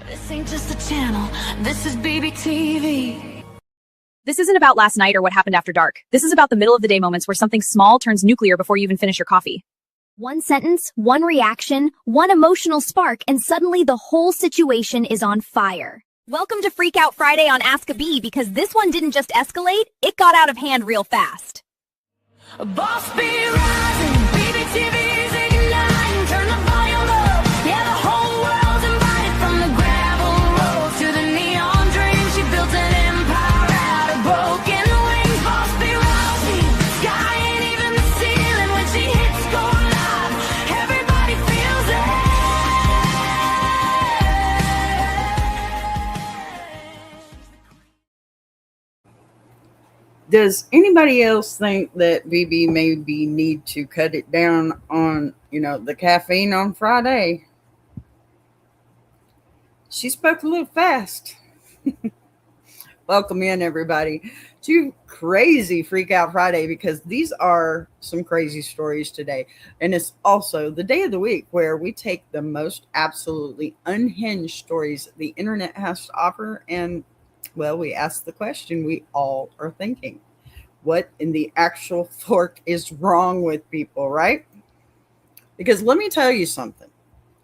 This ain't just a channel, this is BBTV. This isn't about last night or what happened after dark. This is about the middle of the day moments where something small turns nuclear before you even finish your coffee. One sentence, one reaction, one emotional spark, and suddenly the whole situation is on fire. Welcome to Freak Out Friday on Ask a Bee, because this one didn't just escalate, it got out of hand real fast. A boss be rising, BBTV's igniting, turn the volume up. Yeah, the whole world's invited, from the gravel road to the neon dream. She built an empire out of broken wings. Boss be rising, sky ain't even the ceiling. When she hits go live, everybody feels it. Does anybody else think that BB maybe need to cut it down on, the caffeine on Friday? She spoke a little fast. Welcome in, everybody, to Crazy Freak Out Friday, because these are some crazy stories today. And it's also the day of the week where we take the most absolutely unhinged stories the internet has to offer, and well, we ask the question we all are thinking. What in the actual fork is wrong with people, right? Because let me tell you something.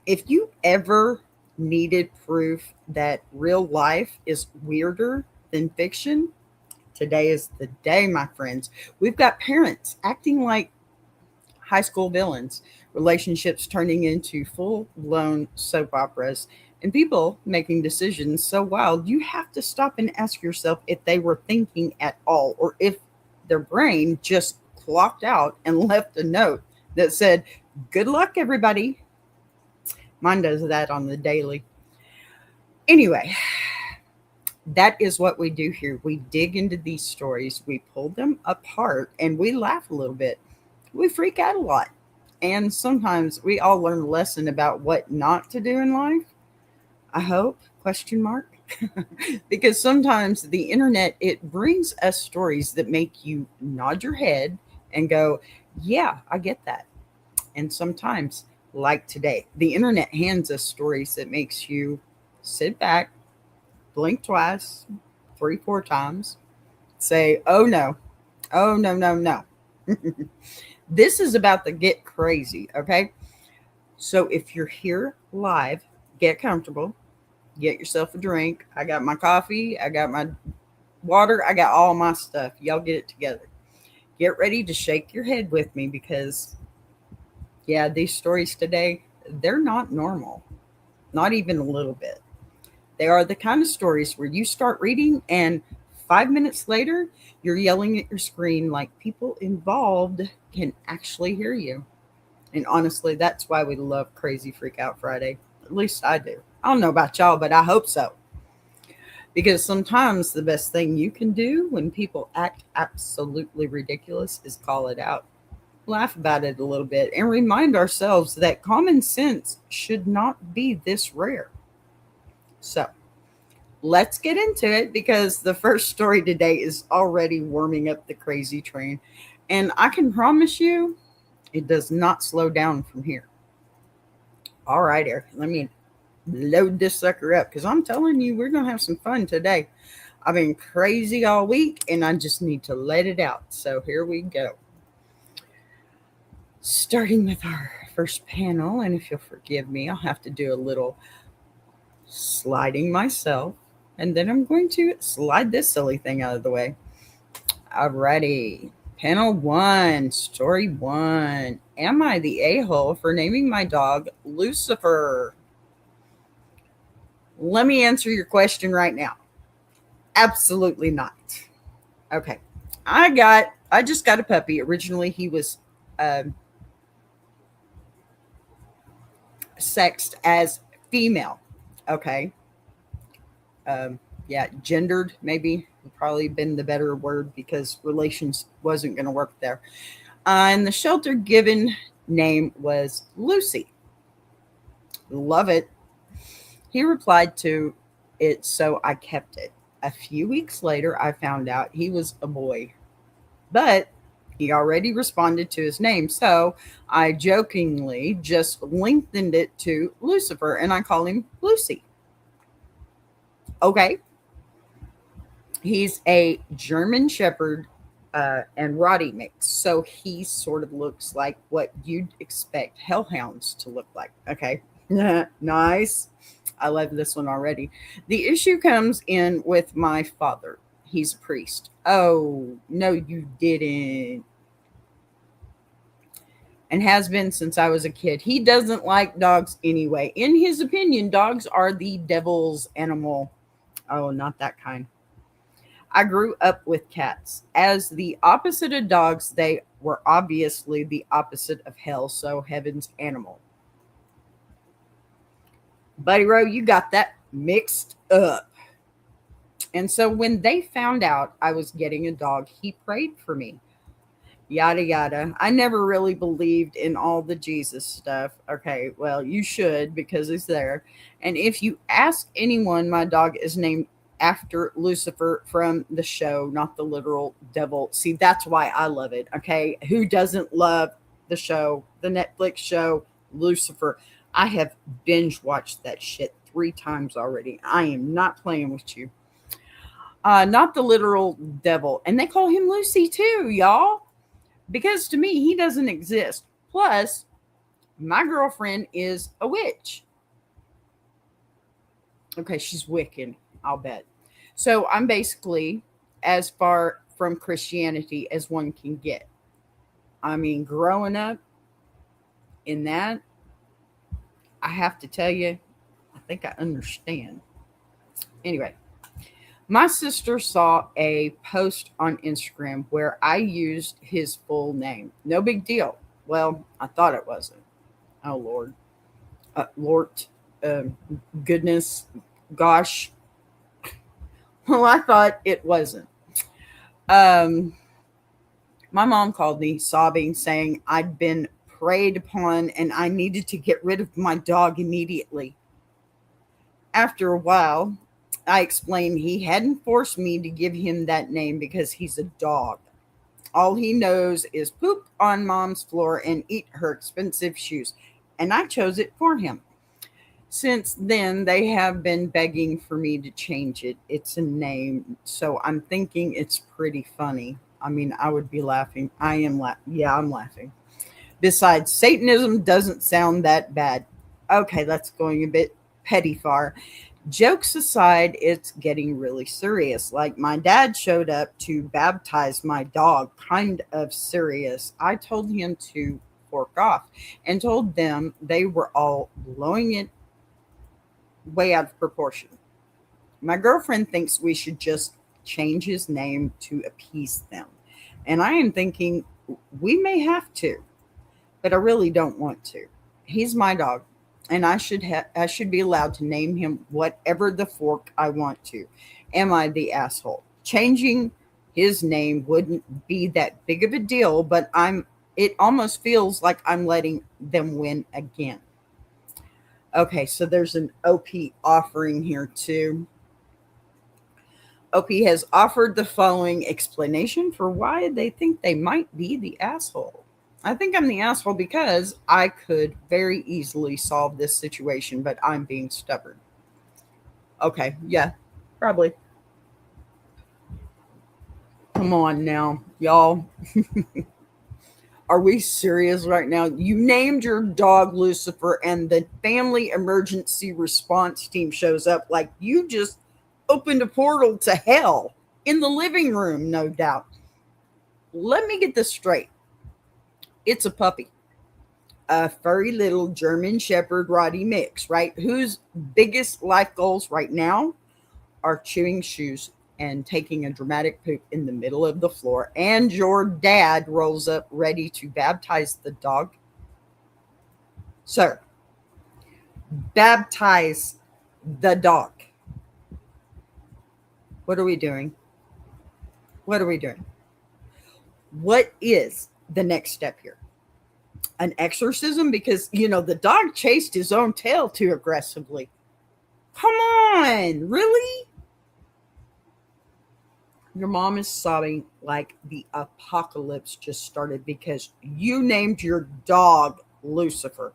If you ever needed proof that real life is weirder than fiction, today is the day, my friends. We've got parents acting like high school villains, relationships turning into full-blown soap operas, and people making decisions so wild you have to stop and ask yourself if they were thinking at all, or if their brain just clocked out and left a note that said, "Good luck, everybody." Mine does that on the daily. Anyway, that is what we do here. We dig into these stories, we pull them apart, and we laugh a little bit. We freak out a lot. And sometimes we all learn a lesson about what not to do in life. I hope, question mark. Because sometimes the internet, it brings us stories that make you nod your head and go, yeah, I get that. And sometimes, like today, the internet hands us stories that makes you sit back, blink twice, 3, 4 times, say, oh no, no. This is about to get crazy, okay? So if you're here live, get comfortable, get yourself a drink. I got my coffee, I got my water, I got all my stuff. Y'all get it together. Get ready to shake your head with me, because, yeah, these stories today, they're not normal. Not even a little bit. They are the kind of stories where you start reading and 5 minutes later, you're yelling at your screen like people involved can actually hear you. And honestly, that's why we love Crazy Freak Out Friday. At least I do. I don't know about y'all, but I hope so. Because sometimes the best thing you can do when people act absolutely ridiculous is call it out. Laugh about it a little bit and remind ourselves that common sense should not be this rare. So let's get into it, because the first story today is already warming up the crazy train. And I can promise you, it does not slow down from here. All right, Eric, let me load this sucker up, because I'm telling you, we're going to have some fun today. I've been crazy all week, and I just need to let it out. So here we go. Starting with our first panel, and if you'll forgive me, I'll have to do a little sliding myself, and then I'm going to slide this silly thing out of the way. Alrighty. Panel 1, story 1. Am I the a-hole for naming my dog Lucifer? Let me answer your question right now. Absolutely not. Okay. I just got a puppy. Originally, he was sexed as female. Okay. Gendered, maybe would probably been the better word, because relations wasn't going to work there. And the shelter given name was Lucy. Love it. He replied to it, so I kept it. A few weeks later, I found out he was a boy, but he already responded to his name, so I jokingly just lengthened it to Lucifer, and I call him Lucy. Okay. He's a German Shepherd and Rottie mix. So he sort of looks like what you'd expect hellhounds to look like. Okay. Nice. I love this one already. The issue comes in with my father. He's a priest. Oh, no, you didn't. And has been since I was a kid. He doesn't like dogs anyway. In his opinion, dogs are the devil's animal. Oh, not that kind. I grew up with cats. As the opposite of dogs, they were obviously the opposite of hell, so heaven's animal. Buddy Row, you got that mixed up. And so when they found out I was getting a dog, he prayed for me. Yada yada. I never really believed in all the Jesus stuff. Okay, well, you should because he's there. And if you ask anyone, my dog is named after Lucifer from the show, not the literal devil. See, that's why I love it. Okay, who doesn't love the show, the Netflix show, Lucifer? I have binge watched that shit 3 times already. I am not playing with you. Not the literal devil. And they call him Lucy too, y'all. Because to me, he doesn't exist. Plus, my girlfriend is a witch. Okay, she's Wiccan, I'll bet. So I'm basically as far from Christianity as one can get. I mean, growing up in that, I have to tell you, I think I understand. Anyway, my sister saw a post on Instagram where I used his full name. No big deal. Well, I thought it wasn't. Oh, Lord. Lord. Goodness. Gosh. Well, I thought it wasn't. My mom called me sobbing, saying I'd been preyed upon and I needed to get rid of my dog immediately. After a while, I explained he hadn't forced me to give him that name because he's a dog. All he knows is poop on mom's floor and eat her expensive shoes. And I chose it for him. Since then, they have been begging for me to change it. It's a name. So I'm thinking it's pretty funny. I mean, I would be laughing. I am laughing. Yeah, I'm laughing. Besides, Satanism doesn't sound that bad. Okay, that's going a bit petty far. Jokes aside, it's getting really serious. Like my dad showed up to baptize my dog, kind of serious. I told him to fork off and told them they were all blowing it way out of proportion. My girlfriend thinks we should just change his name to appease them. And I am thinking we may have to, but I really don't want to. He's my dog. And I should be allowed to name him whatever the fork I want to. Am I the asshole? Changing his name wouldn't be that big of a deal, but it almost feels like I'm letting them win again. Okay, so there's an OP offering here too. OP has offered the following explanation for why they think they might be the asshole. I think I'm the asshole because I could very easily solve this situation, but I'm being stubborn. Okay, yeah, probably. Come on now, y'all. Are we serious right now? You named your dog Lucifer, and the family emergency response team shows up like you just opened a portal to hell in the living room, no doubt. Let me get this straight. It's a puppy, a furry little German Shepherd Rottie mix, right? Whose biggest life goals right now are chewing shoes and taking a dramatic poop in the middle of the floor. And your dad rolls up ready to baptize the dog. Sir, baptize the dog. What are we doing? What are we doing? What is the next step here? An exorcism? Because, the dog chased his own tail too aggressively. Come on, really? Your mom is sobbing like the apocalypse just started because you named your dog Lucifer.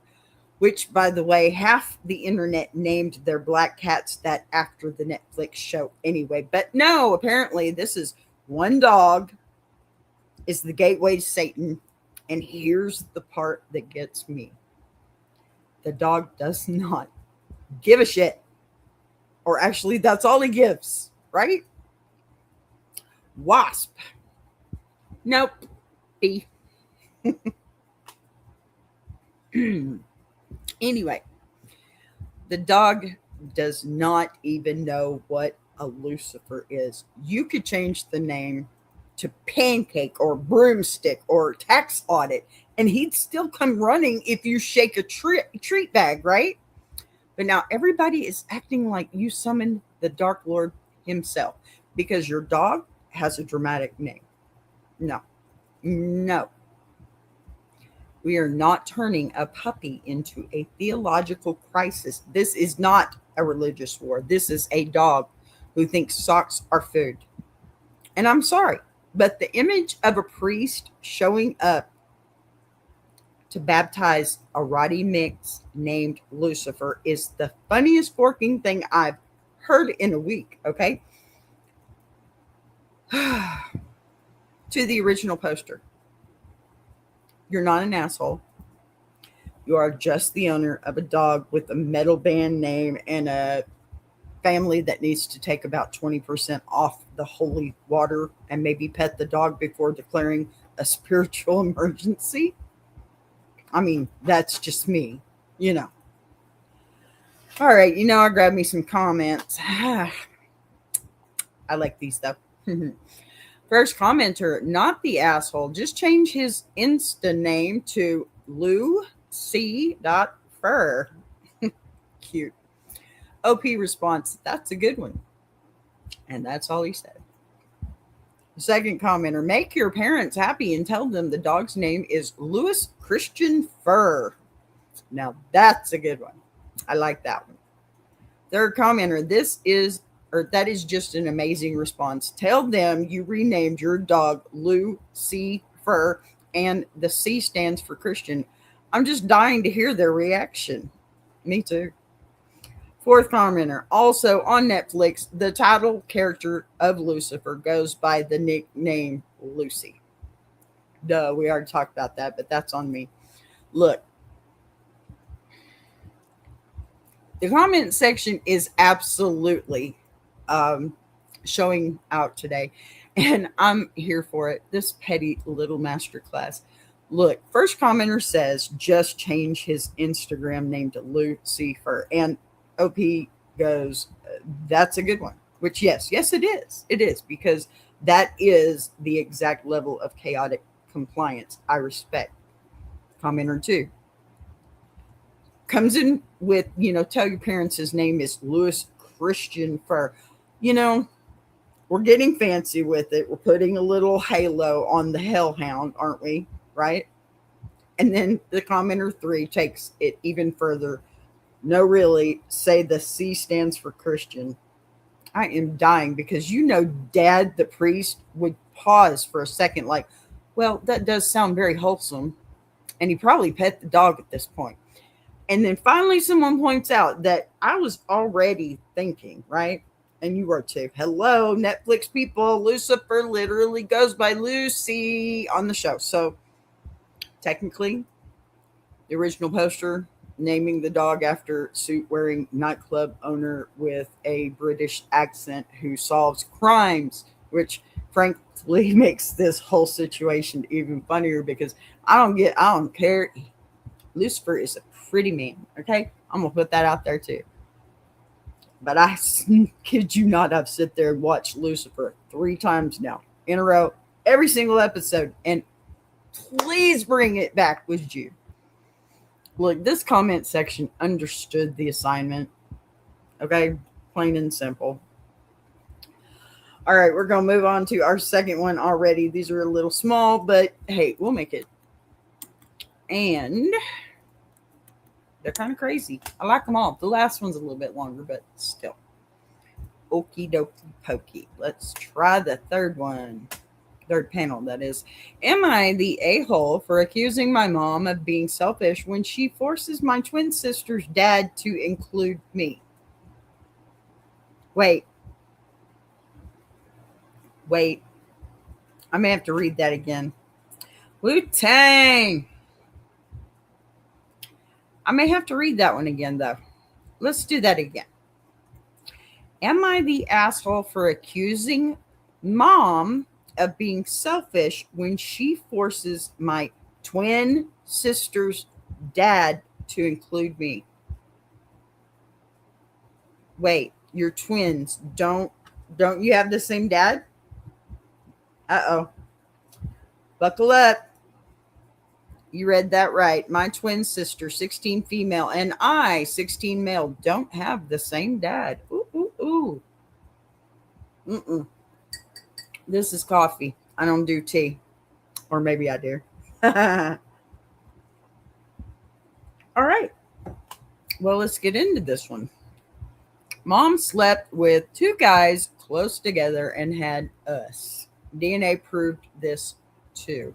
which, by the way, half the internet named their black cats that after the Netflix show anyway. But no, apparently this is one dog is the gateway to Satan. And here's the part that gets me. The dog does not give a shit. Or actually, that's all he gives, right? Wasp. Nope. B. Anyway, the dog does not even know what a Lucifer is. You could change the name to Pancake or Broomstick or Tax Audit, and he'd still come running if you shake a treat bag, right? But now everybody is acting like you summoned the Dark Lord himself because your dog has a dramatic name. No. We are not turning a puppy into a theological crisis. This is not a religious war. This is a dog who thinks socks are food. And I'm sorry, but the image of a priest showing up to baptize a rotty mix named Lucifer is the funniest forking thing I've heard in a week, okay? To the original poster. You're not an asshole. You are just the owner of a dog with a metal band name and a family that needs to take about 20% off the holy water and maybe pet the dog before declaring a spiritual emergency. I mean, that's just me, you know. All right, I grabbed me some comments. I like these stuff. First commenter, not the asshole. Just change his Insta name to Lucy.fur. Cute. OP response, that's a good one. And that's all he said. Second commenter, make your parents happy and tell them the dog's name is Louis Christian Fur. Now that's a good one. I like that one. Third commenter, that is just an amazing response. Tell them you renamed your dog Lucifer and the C stands for Christian. I'm just dying to hear their reaction. Me too. Fourth commenter, also on Netflix, the title character of Lucifer goes by the nickname Lucy. Duh, we already talked about that, but that's on me. Look, the comment section is absolutely showing out today, and I'm here for it. This petty little masterclass. Look, first commenter says just change his Instagram name to Lucifer, and OP goes, that's a good one. Which yes, it is because that is the exact level of chaotic compliance I respect. Commenter 2 comes in with, tell your parents his name is Louis Christian Fur. We're getting fancy with it. We're putting a little halo on the hellhound, aren't we? Right? And then the commenter 3 takes it even further. No, really, say the C stands for Christian. I am dying because Dad, the priest, would pause for a second like, well, that does sound very wholesome. And he probably pet the dog at this point. And then finally someone points out that I was already thinking, right? And you were too. Hello, Netflix people. Lucifer literally goes by Lucy on the show. So technically, the original poster naming the dog after suit-wearing nightclub owner with a British accent who solves crimes, which frankly makes this whole situation even funnier because I don't care. Lucifer is a pretty man, okay? I'm going to put that out there too. But I kid you not, I've sit there and watched Lucifer 3 times now in a row, every single episode, and please bring it back, would you? Look, this comment section understood the assignment. Okay? Plain and simple. All right, we're going to move on to our second one already. These are a little small, but hey, we'll make it. And they're kind of crazy. I like them all. The last one's a little bit longer, but still. Okie dokie pokey. Let's try the third one. Third panel, that is. Am I the a-hole for accusing my mom of being selfish when she forces my twin sister's dad to include me? Wait. I may have to read that again. Wu-Tang. I may have to read that one again, though. Let's do that again. Am I the asshole for accusing mom of being selfish when she forces my twin sister's dad to include me? Wait, you're twins. Don't you have the same dad? Uh-oh. Buckle up. You read that right. My twin sister, 16 female, and I, 16 male, don't have the same dad. Ooh, ooh, ooh. Mm-mm. This is coffee. I don't do tea. Or maybe I do. All right. Well, let's get into this one. Mom slept with two guys close together and had us. DNA proved this too.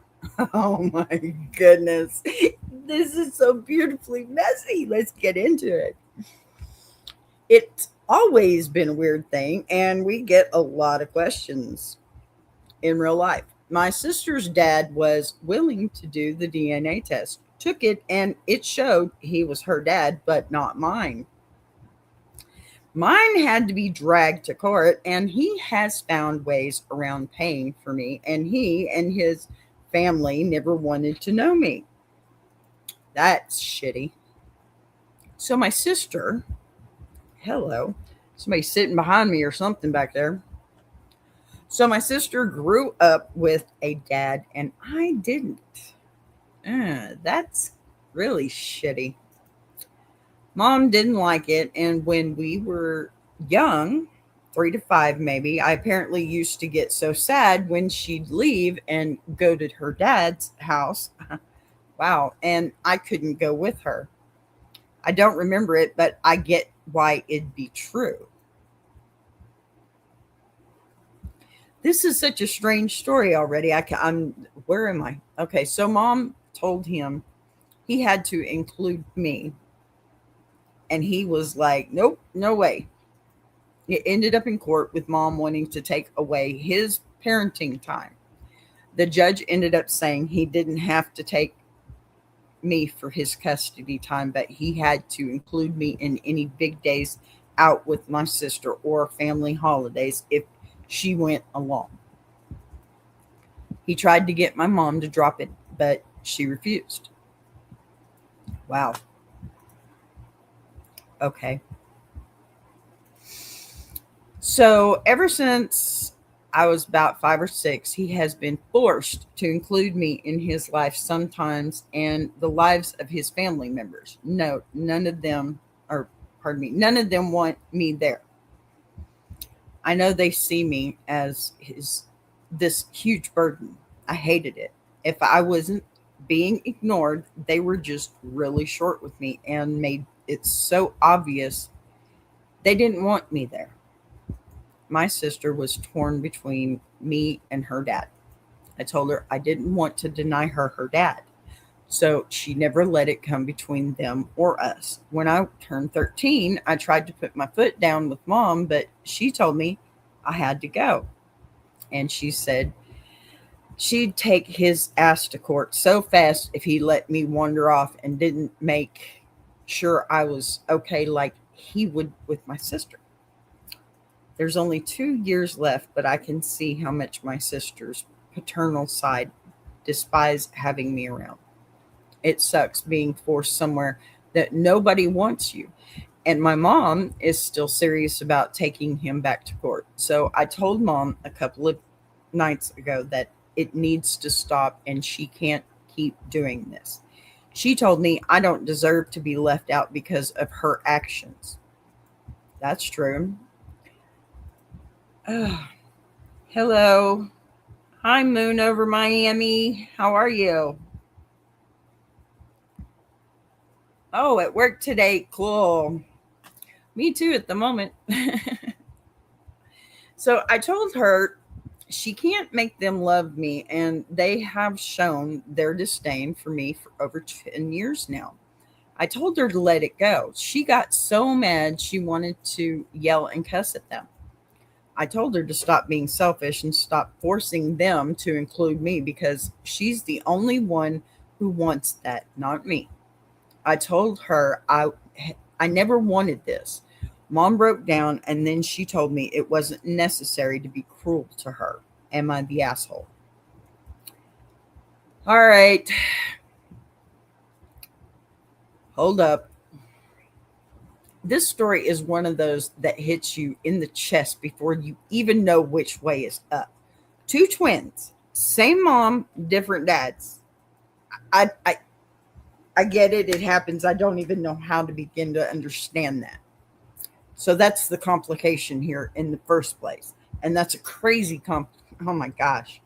Oh my goodness. This is so beautifully messy. Let's get into it. It's always been a weird thing, and we get a lot of questions in real life. My sister's dad was willing to do the DNA test, took it, and it showed he was her dad, but not mine. Mine had to be dragged to court, and he has found ways around paying for me, and he and his family never wanted to know me. That's shitty. So my sister, hello, somebody's sitting behind me or something back there. So my sister grew up with a dad, and I didn't. That's really shitty. Mom didn't like it, and when we were young, 3 to 5 maybe, I apparently used to get so sad when she'd leave and go to her dad's house. Wow, and I couldn't go with her. I don't remember it, but I get why it'd be true. This is such a strange story already. Where am I? Okay, so mom told him he had to include me. And he was like, nope, no way. It ended up in court with mom wanting to take away his parenting time. The judge ended up saying he didn't have to take me for his custody time, but he had to include me in any big days out with my sister or family holidays if she went along. He tried to get my mom to drop it, but she refused. Wow. Okay. So ever since I was about 5 or 6, he has been forced to include me in his life sometimes and the lives of his family members. No, none of them want me there. I know they see me as this huge burden. I hated it. If I wasn't being ignored, they were just really short with me and made it so obvious they didn't want me there. My sister was torn between me and her dad. I told her I didn't want to deny her dad, so she never let it come between them or us. When I turned 13, I tried to put my foot down with mom, but she told me I had to go. And she said she'd take his ass to court so fast if he let me wander off and didn't make sure I was okay like he would with my sister. There's only 2 years left, but I can see how much my sister's paternal side despise having me around. It sucks being forced somewhere that nobody wants you. And my mom is still serious about taking him back to court. So I told mom a couple of nights ago that it needs to stop and she can't keep doing this. She told me I don't deserve to be left out because of her actions. That's true. Hello. Hi, Moon over Miami. How are you? Oh, at work today. Cool. Me too at the moment. So I told her She can't make them love me, and they have shown their disdain for me for over 10 years now. I told her to let it go. She got so mad she wanted to yell and cuss at them. I told her to stop being selfish and stop forcing them to include me because she's the only one who wants that, not me. I told her I never wanted this. Mom broke down and then she told me it wasn't necessary to be cruel to her. Am I the asshole? All right. Hold up. This story is one of those that hits you in the chest before you even know which way is up. Two twins, same mom, different dads. I get it. It happens. I don't even know how to begin to understand that. So that's the complication here in the first place. And that's a crazy oh my gosh.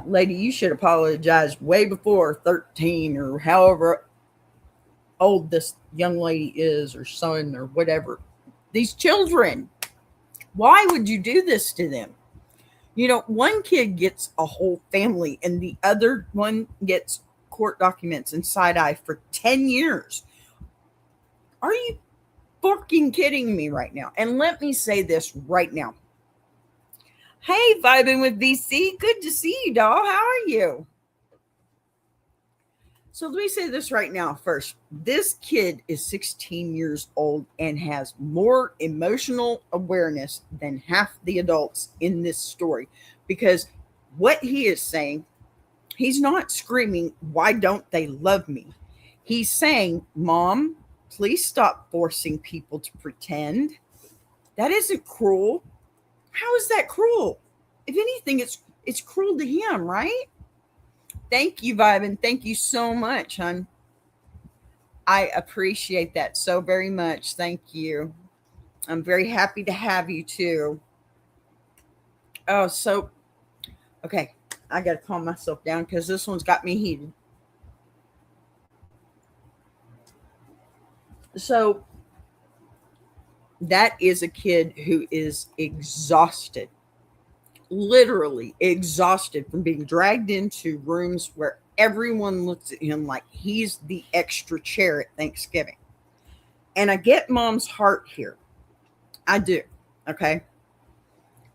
Lady, you should apologize way before 13 or however old this young lady is, or son, or whatever. These children, why would you do this to them? You know, one kid gets a whole family and the other one gets court documents and side eye for 10 years. Are you fucking kidding me right now? And let me say this right now. Hey, vibing with VC. Good to see you, doll. How are you? So let me say this right now first. This kid is 16 years old and has more emotional awareness than half the adults in this story, because what he is saying, he's not screaming, "Why don't they love me?" He's saying, "Mom, please stop forcing people to pretend." That isn't cruel. How is that cruel? If anything, it's cruel to him, right? Thank you, Vibin. Thank you so much, hon. I appreciate that so very much. Thank you. I'm very happy to have you too. Oh, so, okay. I got to calm myself down because this one's got me heated. So, that is a kid who is exhausted, literally exhausted from being dragged into rooms where everyone looks at him like he's the extra chair at Thanksgiving. And I get mom's heart here. I do. Okay.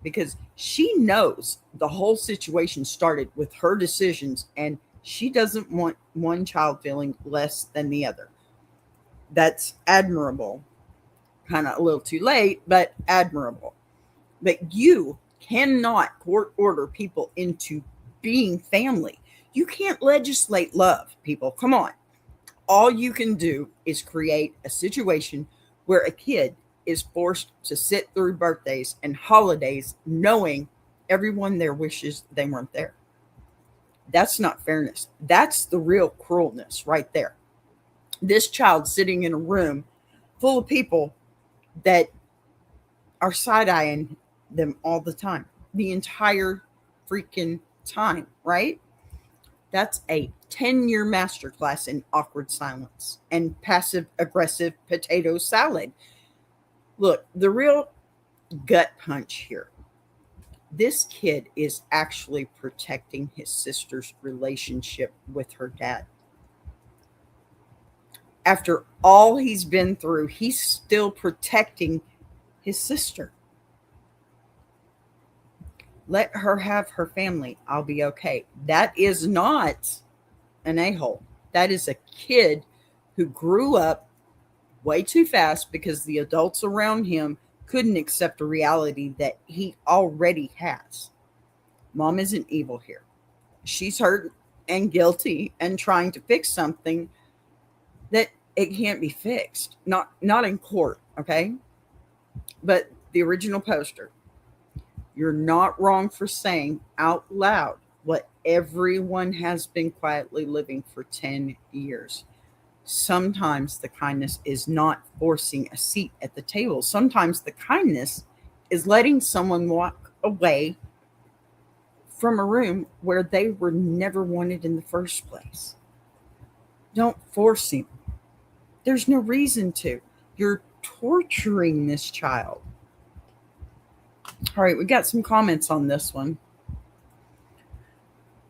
Because she knows the whole situation started with her decisions and she doesn't want one child feeling less than the other. That's admirable. Kind of a little too late, but admirable. But you cannot court order people into being family. You can't legislate love, people. Come on. All you can do is create a situation where a kid is forced to sit through birthdays and holidays knowing everyone there wishes they weren't there. That's not fairness. That's the real cruelness right there. This child sitting in a room full of people that are side-eyeing them all the time, the entire freaking time, right? That's a 10-year masterclass in awkward silence and passive-aggressive potato salad. Look, the real gut punch here. This kid is actually protecting his sister's relationship with her dad. After all he's been through, he's still protecting his sister. Let her have her family. I'll be okay. That is not an a-hole. That is a kid who grew up way too fast because the adults around him couldn't accept a reality that he already has. Mom isn't evil here. She's hurt and guilty and trying to fix something that it can't be fixed. Not in court, okay? But the original poster. You're not wrong for saying out loud what everyone has been quietly living for 10 years. Sometimes the kindness is not forcing a seat at the table. Sometimes the kindness is letting someone walk away from a room where they were never wanted in the first place. Don't force him. There's no reason to. You're torturing this child. All right, we got some comments on this one.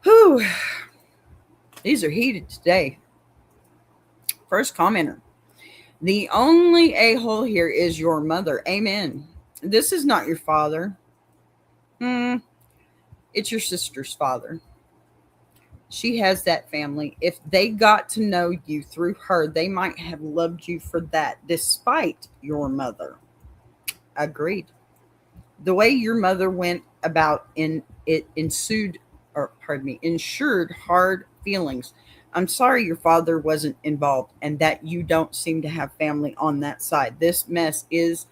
Whew. These are heated today. First commenter. The only a-hole here is your mother. Amen. This is not your father. It's your sister's father. She has that family. If they got to know you through her, they might have loved you for that, despite your mother. Agreed. The way your mother went about ensured hard feelings. I'm sorry your father wasn't involved and that you don't seem to have family on that side. This mess is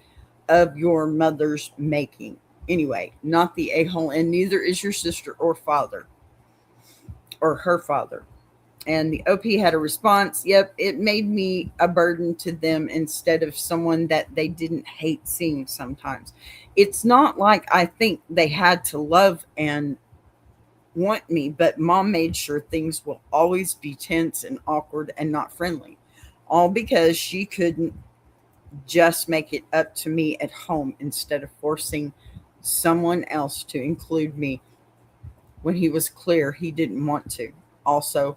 of your mother's making. Anyway, not the a-hole, and neither is your sister or father or her father. And the OP had a response. Yep, it made me a burden to them instead of someone that they didn't hate seeing sometimes. It's not like I think they had to love and want me, but mom made sure things will always be tense and awkward and not friendly. All because she couldn't just make it up to me at home instead of forcing someone else to include me when he was clear he didn't want to. Also,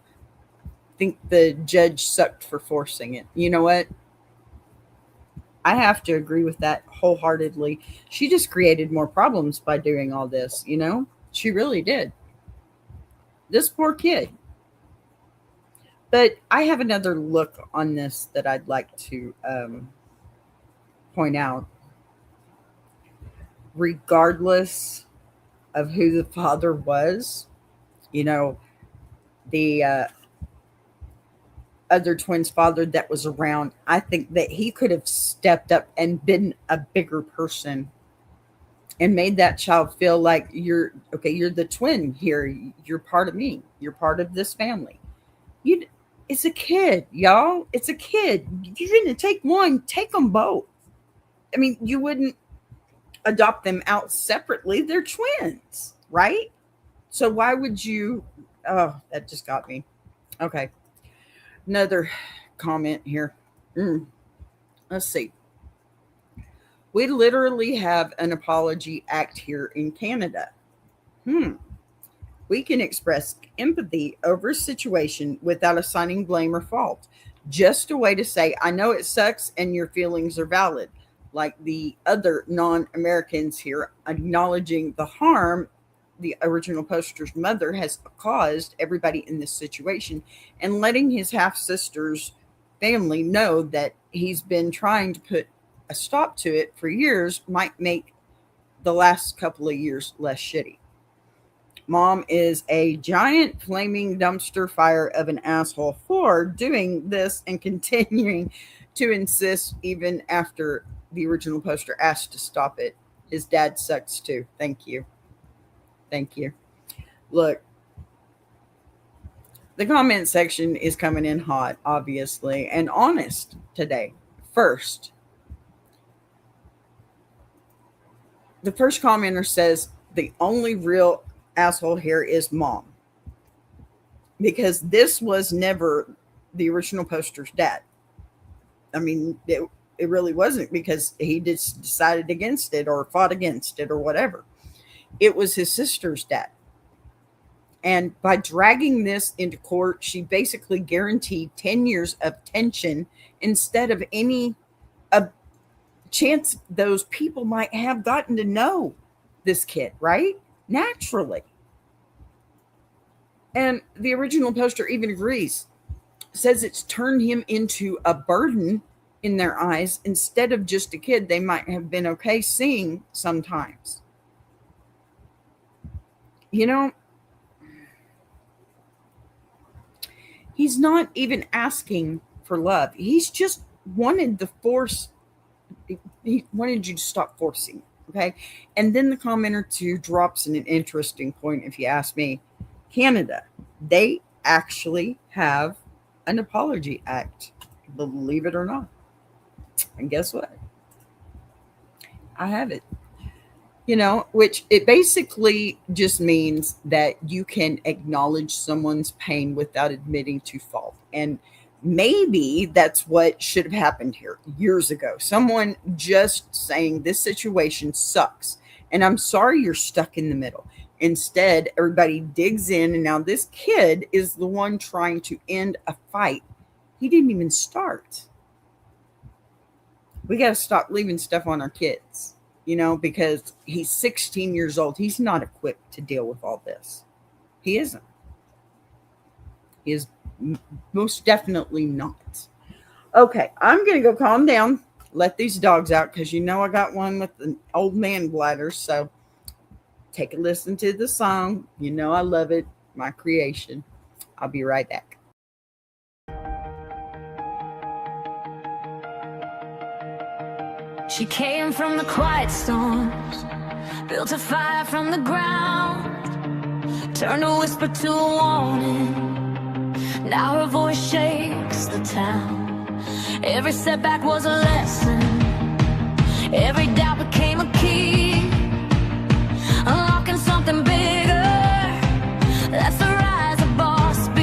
think the judge sucked for forcing it. You know what? I have to agree with that wholeheartedly. She just created more problems by doing all this, you know? She really did. This poor kid. But I have another look on this that I'd like to point out. Regardless of who the father was, you know, the other twin's father that was around, I think that he could have stepped up and been a bigger person and made that child feel like you're the twin here. You're part of me. You're part of this family. It's a kid, y'all. It's a kid. You're going to take one, take them both. I mean, you wouldn't adopt them out separately. They're twins, right? So why would you? Oh, that just got me. Okay. Another comment here. Let's see. We literally have an apology act here in Canada. We can express empathy over a situation without assigning blame or fault. Just a way to say, I know it sucks and your feelings are valid. Like the other non-Americans here, acknowledging the harm the original poster's mother has caused everybody in this situation and letting his half-sister's family know that he's been trying to put a stop to it for years might make the last couple of years less shitty. Mom is a giant flaming dumpster fire of an asshole for doing this and continuing to insist even after the original poster asked to stop it. His dad sucks too. Thank you. Thank you. Look, the comment section is coming in hot, obviously, and honest today. First, the first commenter says the only real asshole here is mom. Because this was never the original poster's dad. I mean, it really wasn't, because he just decided against it or fought against it or whatever. It was his sister's dad. And by dragging this into court, she basically guaranteed 10 years of tension instead of any chance those people might have gotten to know this kid, right? Naturally. And the original poster even agrees, says it's turned him into a burden in their eyes instead of just a kid they might have been okay seeing sometimes. You know, he's not even asking for love. He's just wanted he wanted you to stop forcing, okay? And then the commenter too drops in an interesting point, if you ask me. Canada, they actually have an apology act, believe it or not. And guess what? I have it. You know, which it basically just means that you can acknowledge someone's pain without admitting to fault. And maybe that's what should have happened here years ago. Someone just saying this situation sucks And I'm sorry you're stuck in the middle. Instead, everybody digs in, and now this kid is the one trying to end a fight he didn't even start. We got to stop leaving stuff on our kids, because he's 16 years old. He's not equipped to deal with all this. He isn't. He is most definitely not. Okay, I'm going to go calm down, let these dogs out, because I got one with an old man bladder. So take a listen to the song. I love it. My creation. I'll be right back. She came from the quiet storms, built a fire from the ground, turned a whisper to a warning. Now her voice shakes the town. Every setback was a lesson, every doubt became a key, unlocking something bigger. That's the rise of Boss B.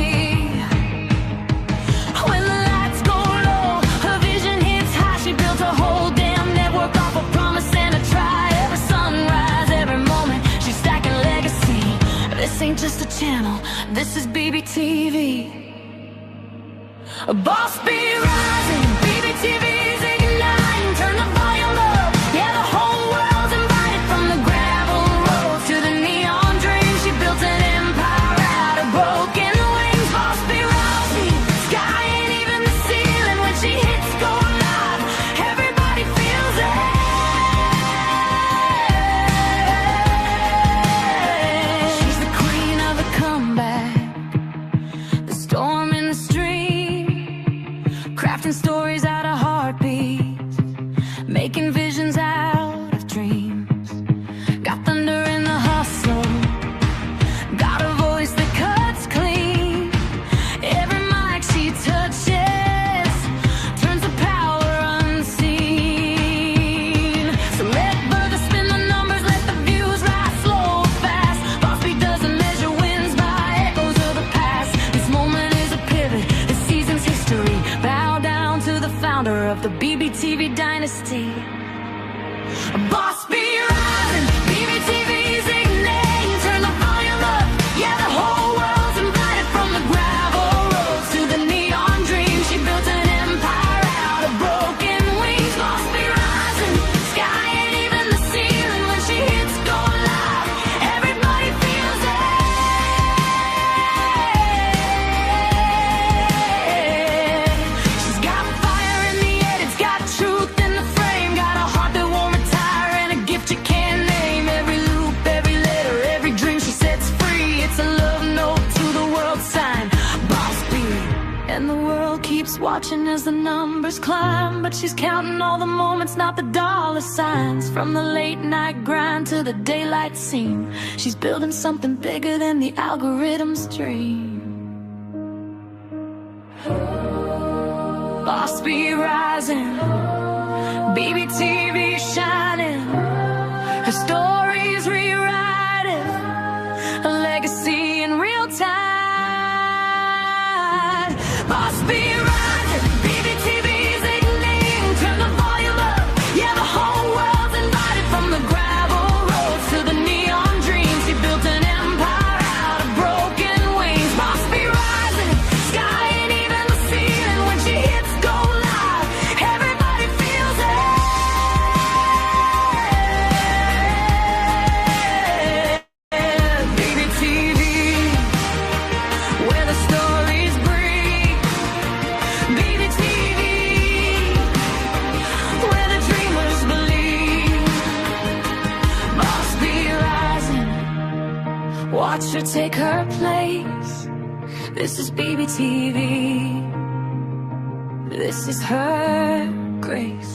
When the lights go low, her vision hits high. She built a whole damn network off a promise and a try. Every sunrise, every moment, she's stacking legacy. This ain't just a channel, this is BBTV. Boss B rising, BBTV's igniting. Turn the volume up, yeah, the whole world's invited. From the gravel road to the neon dream, she built an empire out of broken wings. Boss B rising, sky ain't even the ceiling. When she hits go live, everybody feels it. She's the queen of the comeback, the storm in the stream, crafting stories out of heartbeats, making visions out of dreams. Got thunder in the hustle, got a voice that cuts clean. Every mic she touches turns to power unseen. So let further spin the numbers, let the views rise slow or fast. Boss B doesn't measure wins by echoes of the past. This moment is a pivot, this season's history. Bow down to the founder of the BBTV dynasty. Boss B rising, BBTV's igniting. Turn the volume up, yeah, the whole world's invited. From the gravel roads to the neon dream, she built an empire out of broken wings. Boss B rising, sky ain't even the ceiling. When she hits go live, everybody feels it. She's got fire in the head, it's got truth in the frame, got a heart that won't retire and a gift you can't name. Every loop, every letter, every dream she sets free, it's a love note to the world sign. Boss B. And the world keeps watching as the numbers climb, but she's counting all the moments, not the dollar signs. From the late night grind to the daylight scene, she's building something bigger than the algorithm's dream. Boss B rising, BBTV shining, her story's rewriting, a legacy in real time. Boss B rising, BBTV's igniting. Turn the volume up, yeah, the whole world's invited. From the gravel roads to the neon dream, she built an empire out of broken wings. Boss B rising, sky ain't even the ceiling. When she hits go live, everybody feels it. BBTV, where the stories breathe. BBTV, where the dreamers believe. Boss B rising, watch her take her place. This is BBTV, this is her grace.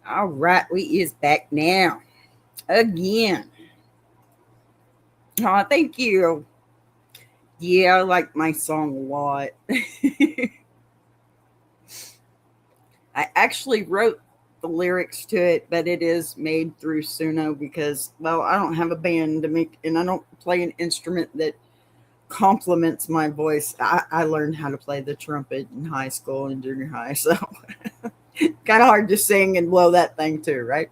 All right, we is back now again. Oh, thank you. Yeah, I like my song a lot. I actually wrote the lyrics to it, but it is made through Suno because, well, I don't have a band to make, and I don't play an instrument that complements my voice. I learned how to play the trumpet in high school and junior high, so kind of hard to sing and blow that thing too, right?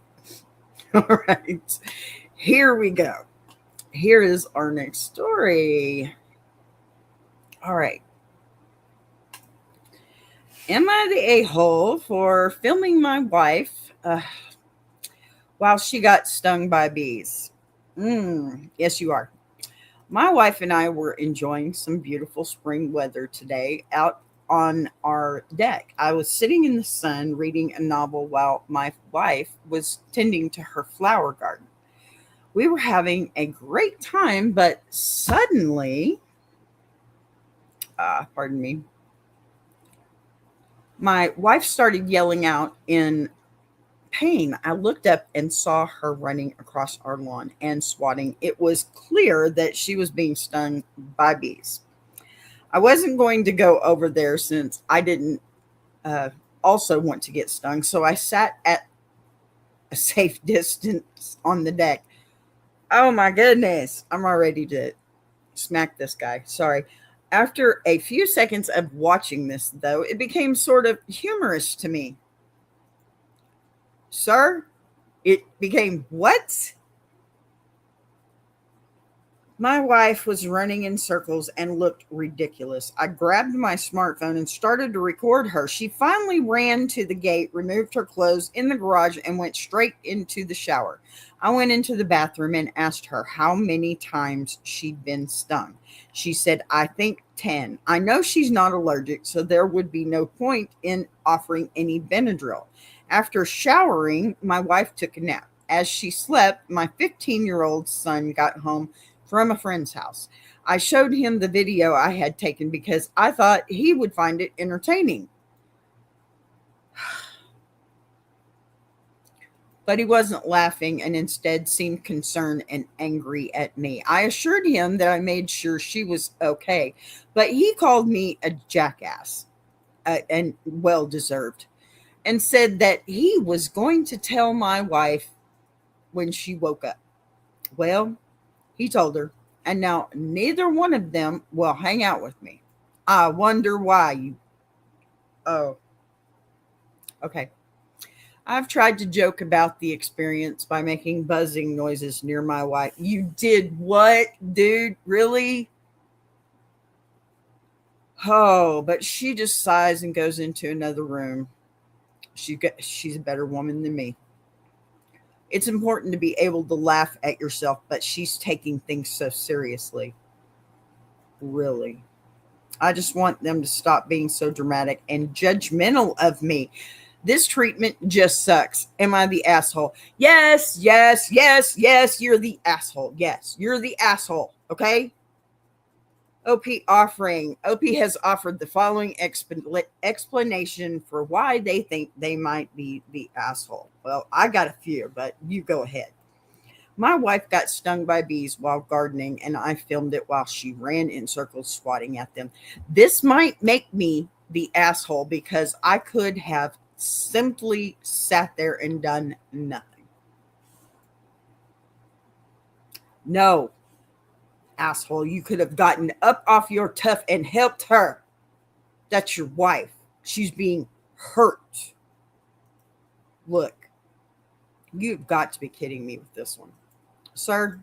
All right, here we go. Here is our next story. All right. Am I the a-hole for filming my wife while she got stung by bees? Yes, you are. My wife and I were enjoying some beautiful spring weather today out on our deck. I was sitting in the sun reading a novel while my wife was tending to her flower garden. We were having a great time, but suddenly, pardon me, my wife started yelling out in pain. I looked up and saw her running across our lawn and swatting. It was clear that she was being stung by bees. I wasn't going to go over there since I didn't uh, also want to get stung, so I sat at a safe distance on the deck. Oh my goodness, I'm all ready to smack this guy. Sorry. After a few seconds of watching this, though, it became sort of humorous to me. Sir, it became what? My wife was running in circles and looked ridiculous. I grabbed my smartphone and started to record her. She finally ran to the gate, removed her clothes in the garage, and went straight into the shower. I went into the bathroom and asked her how many times she'd been stung. She said, I think 10. I know she's not allergic, so there would be no point in offering any Benadryl. After showering, my wife took a nap. As she slept, my 15-year-old son got home from a friend's house. I showed him the video I had taken because I thought he would find it entertaining. But he wasn't laughing and instead seemed concerned and angry at me. I assured him that I made sure she was okay, but he called me a jackass, and well deserved, and said that he was going to tell my wife when she woke up. Well, he told her, and now neither one of them will hang out with me. I wonder why you. Oh, okay. I've tried to joke about the experience by making buzzing noises near my wife. You did what, dude? Really? Oh, but she just sighs and goes into another room. She's a better woman than me. It's important to be able to laugh at yourself, but she's taking things so seriously. Really. I just want them to stop being so dramatic and judgmental of me. This treatment just sucks. Am I the asshole? Yes, yes, yes, yes, you're the asshole. Yes, you're the asshole. Okay? OP has offered the following explanation for why they think they might be the asshole. Well, I got a few, but you go ahead. My wife got stung by bees while gardening, and I filmed it while she ran in circles swatting at them. This might make me the asshole because I could have simply sat there and done nothing. No, asshole, you could have gotten up off your tuff and helped her. That's your wife. She's being hurt. Look, you've got to be kidding me with this one. Sir,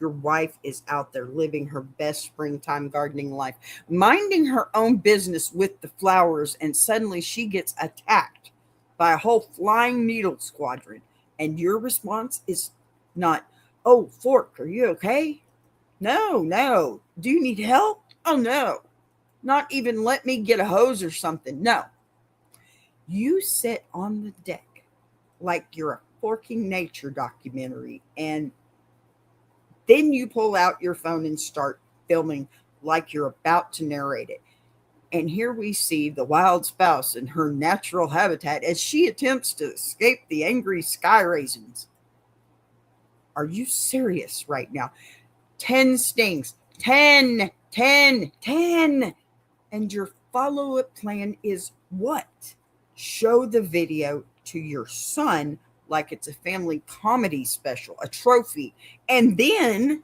your wife is out there living her best springtime gardening life, minding her own business with the flowers, and suddenly she gets attacked by a whole flying needle squadron. And your response is not, oh, Fork, are you okay? No, no. Do you need help? Oh, no. Not even let me get a hose or something. No. You sit on the deck like you're a Forking Nature documentary, and then you pull out your phone and start filming like you're about to narrate it. And here we see the wild spouse in her natural habitat as she attempts to escape the angry sky raisins. Are you serious right now? 10 stings. 10, 10, 10. And your follow-up plan is what? Show the video to your son like it's a family comedy special, a trophy. And then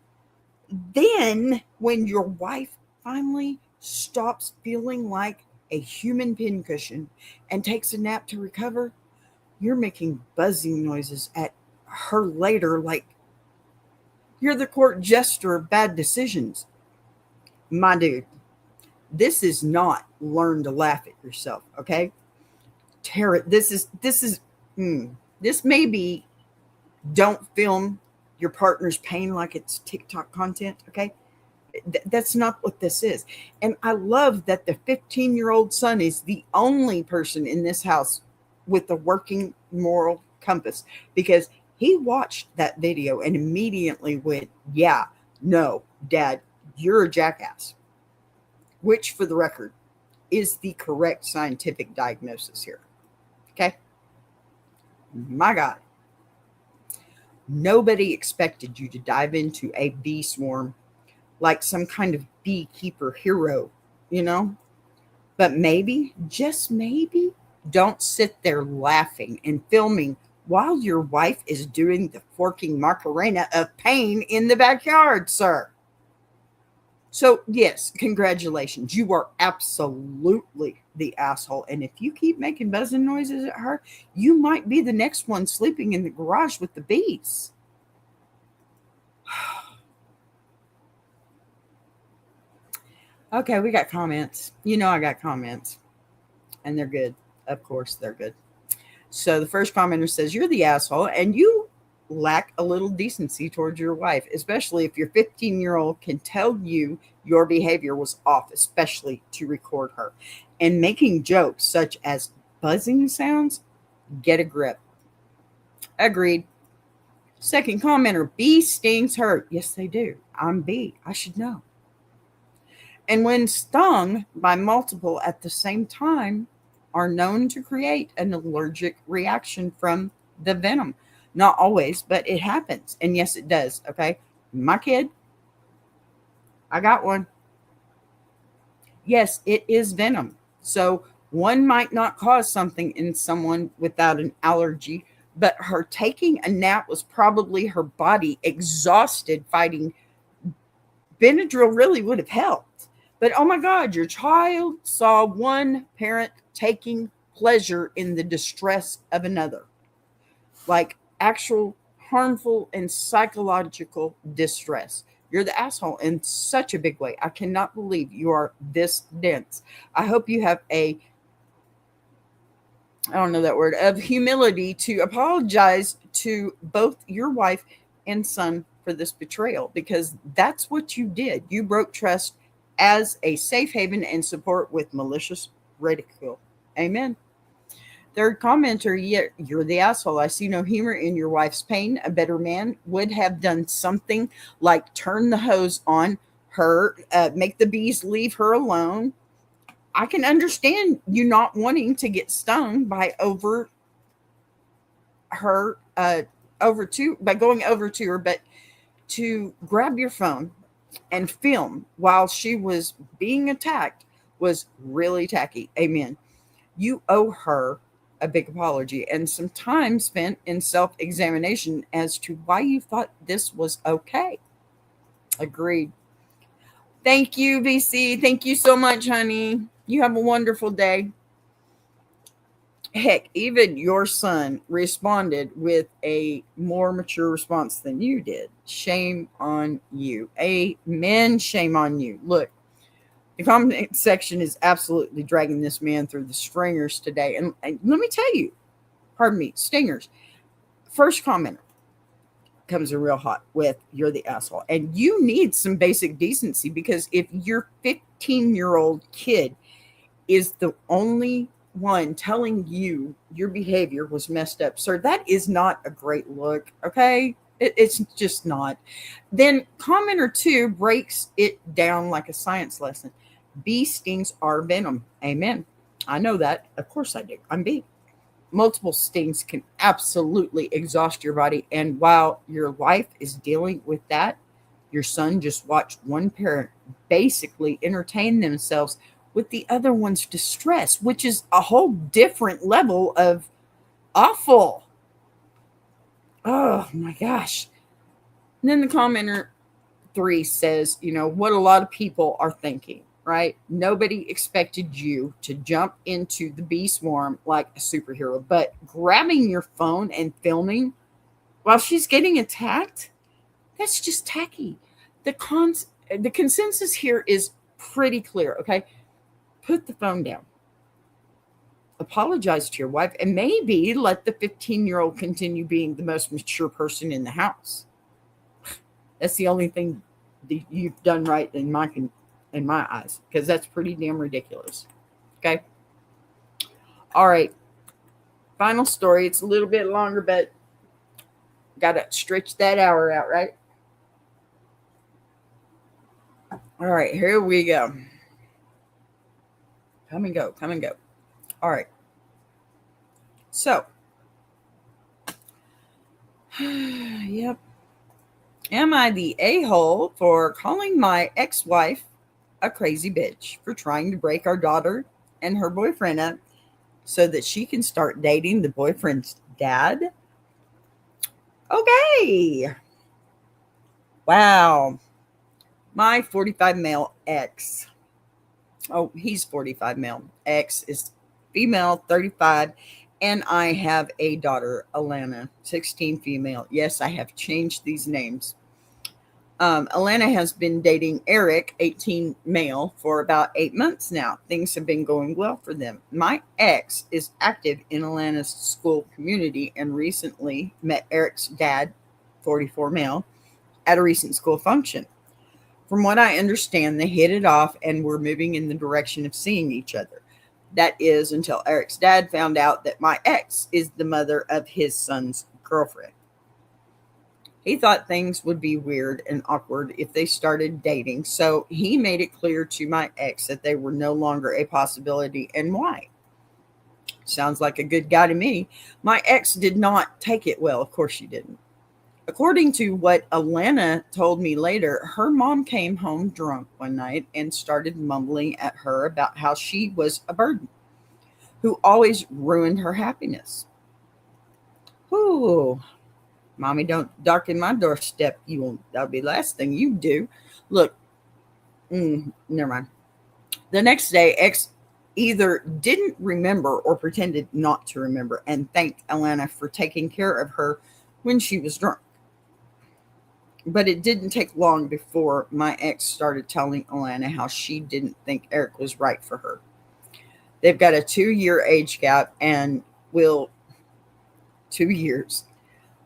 when your wife finally stops feeling like a human pincushion and takes a nap to recover, you're making buzzing noises at her later like you're the court jester of bad decisions. My dude, this is not learn to laugh at yourself, okay? This may be don't film your partner's pain like it's TikTok content, okay? That's not what this is. And I love that the 15-year-old son is the only person in this house with a working moral compass, because he watched that video and immediately went, yeah, no, Dad, you're a jackass. Which, for the record, is the correct scientific diagnosis here. Okay? My God. Nobody expected you to dive into a bee swarm like some kind of beekeeper hero, you know? But maybe, just maybe, don't sit there laughing and filming while your wife is doing the forking Macarena of pain in the backyard, sir. So, yes, congratulations. You are absolutely the asshole. And if you keep making buzzing noises at her, you might be the next one sleeping in the garage with the bees. Okay, we got comments. You know I got comments. And they're good. Of course, they're good. So the first commenter says, you're the asshole and you lack a little decency towards your wife, especially if your 15-year-old can tell you your behavior was off, especially to record her. And making jokes such as buzzing sounds, get a grip. Agreed. Second commenter, bee stings hurt. Yes, they do. I'm bee. I should know. And when stung by multiple at the same time, are known to create an allergic reaction from the venom. Not always, but it happens. And yes, it does. Okay. My kid, I got one. Yes, it is venom. So one might not cause something in someone without an allergy, but her taking a nap was probably her body exhausted fighting. Benadryl really would have helped. But oh my God, your child saw one parent taking pleasure in the distress of another. Like actual harmful and psychological distress. You're the asshole in such a big way. I cannot believe you are this dense. I hope you have I don't know that word, of humility to apologize to both your wife and son for this betrayal, because that's what you did. You broke trust as a safe haven and support with malicious ridicule. Amen. Third commenter, you're the asshole. I see no humor in your wife's pain. A better man would have done something like turn the hose on her, make the bees leave her alone. I can understand you not wanting to get stung by going over to her, but to grab your phone and film while she was being attacked was really tacky. Amen. You owe her a big apology and some time spent in self-examination as to why you thought this was okay. Agreed. Thank you, BC. Thank you so much, honey. You have a wonderful day. Heck, even your son responded with a more mature response than you did. Shame on you. Amen. Shame on you. Look, the comment section is absolutely dragging this man through the stringers today. And let me tell you, stingers. First commenter comes in real hot with you're the asshole. And you need some basic decency, because if your 15-year-old kid is the only one telling you your behavior was messed up, sir, that is not a great look. Okay. It's just not. Then commenter 2 breaks it down like a science lesson. Bee stings are venom. Amen. I know that. Of course I do. I'm bee. Multiple stings can absolutely exhaust your body. And while your wife is dealing with that, your son just watched one parent basically entertain themselves with the other one's distress, which is a whole different level of awful. Oh my gosh. And then the commenter 3 says, what a lot of people are thinking, right? Nobody expected you to jump into the bee swarm like a superhero, but grabbing your phone and filming while she's getting attacked, that's just tacky. The consensus here is pretty clear, okay? Put the phone down. Apologize to your wife and maybe let the 15-year-old continue being the most mature person in the house. That's the only thing that you've done right in my eyes, because that's pretty damn ridiculous. Okay. All right. Final story. It's a little bit longer, but got to stretch that hour out, right? All right. Here we go. Come and go. Come and go. All right. So, yep. Am I the a-hole for calling my ex-wife a crazy bitch for trying to break our daughter and her boyfriend up so that she can start dating the boyfriend's dad? Okay. Wow. My 45 male ex. Oh, he's 45 male. Ex is female, 35. And I have a daughter, Alana, 16 female. Yes, I have changed these names. Alana has been dating Eric, 18 male, for about 8 months now. Things have been going well for them. My ex is active in Alana's school community and recently met Eric's dad, 44 male, at a recent school function. From what I understand, they hit it off and were moving in the direction of seeing each other. That is until Eric's dad found out that my ex is the mother of his son's girlfriend. He thought things would be weird and awkward if they started dating, so he made it clear to my ex that they were no longer a possibility and why. Sounds like a good guy to me. My ex did not take it well. Of course she didn't. According to what Alana told me later, her mom came home drunk one night and started mumbling at her about how she was a burden who always ruined her happiness. Ooh, mommy, don't darken my doorstep. That'll be the last thing you do. Look, never mind. The next day, ex either didn't remember or pretended not to remember and thanked Alana for taking care of her when she was drunk. But it didn't take long before my ex started telling Alana how she didn't think Eric was right for her. They've got a 2-year age gap and 2 years.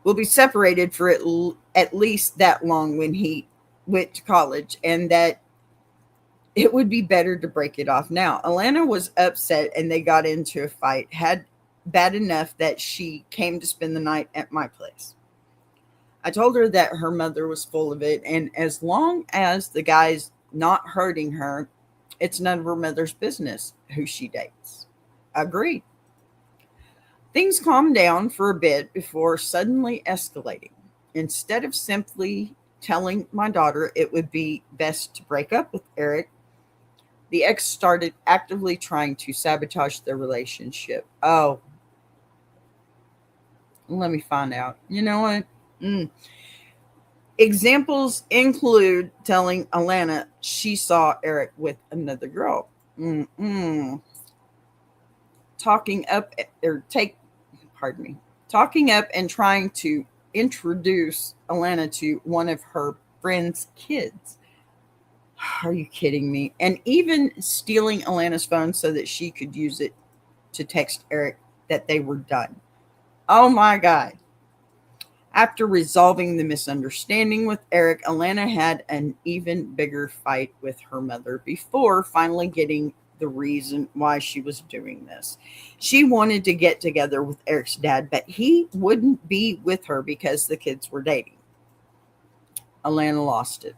Will be separated for at least that long when he went to college, and that it would be better to break it off now. Alana was upset and they got into a fight, had bad enough that she came to spend the night at my place. I told her that her mother was full of it, and as long as the guy's not hurting her, it's none of her mother's business who she dates. Agreed. Things calmed down for a bit before suddenly escalating. Instead of simply telling my daughter it would be best to break up with Eric, the ex started actively trying to sabotage their relationship. Oh, let me find out. You know what? Examples include telling Alana she saw Eric with another girl. Talking up and trying to introduce Alana to one of her friend's kids. Are you kidding me? And even stealing Alana's phone so that she could use it to text Eric that they were done. Oh my God. After resolving the misunderstanding with Eric, Alana had an even bigger fight with her mother before finally getting the reason why she was doing this. She wanted to get together with Eric's dad, but he wouldn't be with her because the kids were dating. Alana lost it.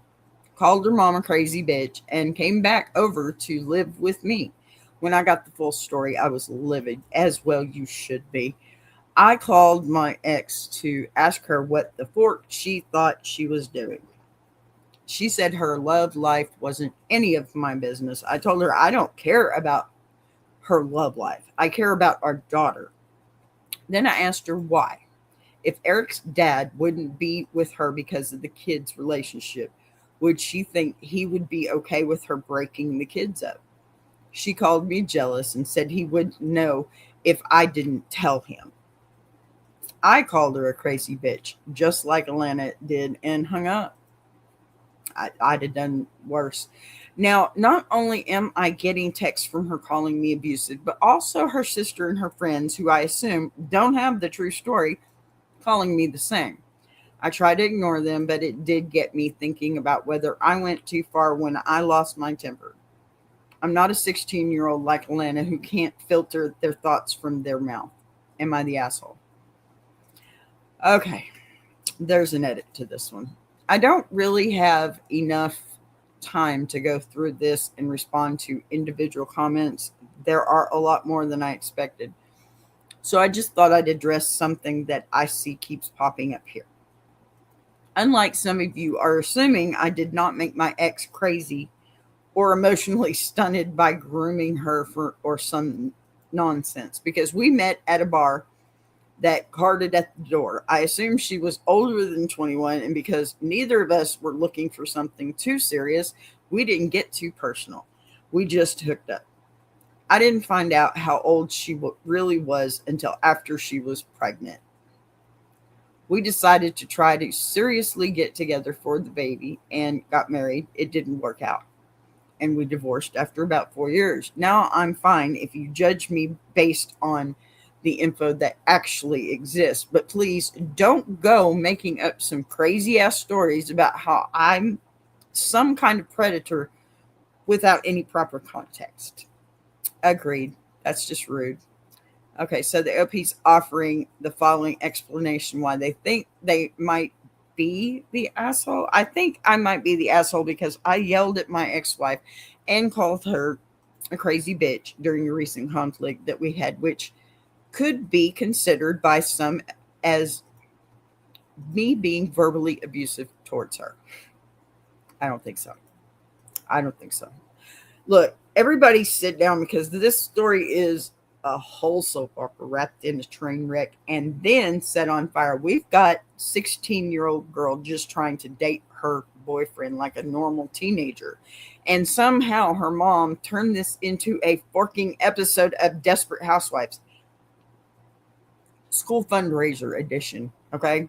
called her mom a crazy bitch, and came back over to live with me. When I got the full story, I was livid, as well you should be. I called my ex to ask her what the fork she thought she was doing. She said her love life wasn't any of my business. I told her I don't care about her love life. I care about our daughter. Then I asked her why. If Eric's dad wouldn't be with her because of the kids' relationship, would she think he would be okay with her breaking the kids up? She called me jealous and said he wouldn't know if I didn't tell him. I called her a crazy bitch, just like Alana did, and hung up. I'd have done worse. Now, not only am I getting texts from her calling me abusive, but also her sister and her friends, who I assume don't have the true story, calling me the same. I try to ignore them, but it did get me thinking about whether I went too far when I lost my temper. I'm not a 16-year-old like Alana who can't filter their thoughts from their mouth. Am I the asshole? Okay, there's an edit to this one. I don't really have enough time to go through this and respond to individual comments. There are a lot more than I expected. So I just thought I'd address something that I see keeps popping up here. Unlike some of you are assuming, I did not make my ex crazy or emotionally stunted by grooming her for or some nonsense, because we met at a bar that carded at the door. I assumed she was older than 21, and because neither of us were looking for something too serious, we didn't get too personal. We just hooked up. I didn't find out how old she really was until after she was pregnant. We decided to try to seriously get together for the baby and got married. It didn't work out, and we divorced after about 4 years. Now I'm fine if you judge me based on the info that actually exists, but please don't go making up some crazy ass stories about how I'm some kind of predator without any proper context. Agreed. That's just rude. Okay, so the OP's offering the following explanation why they think they might be the asshole. I think I might be the asshole because I yelled at my ex-wife and called her a crazy bitch during a recent conflict that we had, which could be considered by some as me being verbally abusive towards her. I don't think so. I don't think so. Look, everybody sit down, because this story is a whole soap opera wrapped in a train wreck and then set on fire. We've got 16-year-old girl just trying to date her boyfriend like a normal teenager. And somehow her mom turned this into a forking episode of Desperate Housewives. School fundraiser edition. Okay.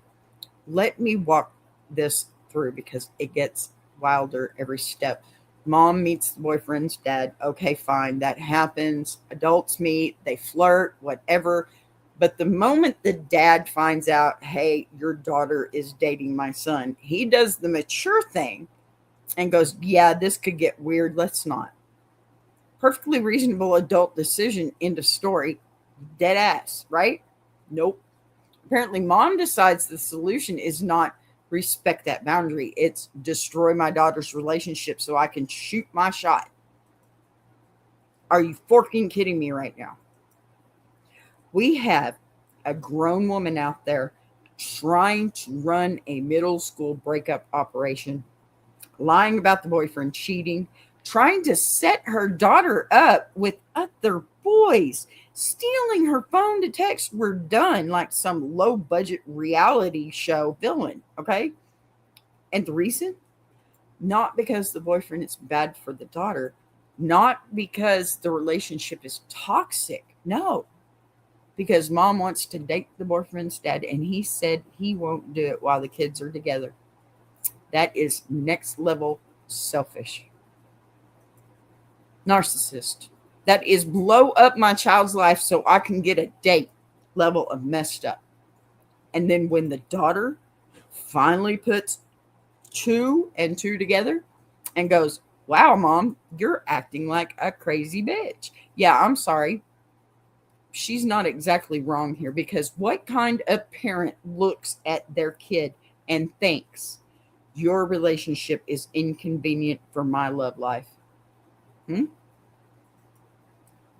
Let me walk this through because it gets wilder every step. Mom meets the boyfriend's dad. Okay, fine. That happens. Adults meet, they flirt, whatever. But the moment the dad finds out, hey, your daughter is dating my son, he does the mature thing and goes, yeah, this could get weird. Let's not. Perfectly reasonable adult decision. End of story. Dead ass, right? Nope. Apparently, mom decides the solution is not respect that boundary. It's destroy my daughter's relationship so I can shoot my shot. Are you fucking kidding me right now? We have a grown woman out there trying to run a middle school breakup operation, lying about the boyfriend cheating, trying to set her daughter up with other boys, stealing her phone to text we're done like some low budget reality show villain. Okay. And the reason? Not because the boyfriend is bad for the daughter, not because the relationship is toxic. No, because mom wants to date the boyfriend's dad and he said he won't do it while the kids are together. That is next level selfish. Narcissist. That is blow up my child's life so I can get a date level of messed up. And then when the daughter finally puts 2 and 2 together and goes, wow, mom, you're acting like a crazy bitch. Yeah, I'm sorry. She's not exactly wrong here, because what kind of parent looks at their kid and thinks, Your relationship is inconvenient for my love life.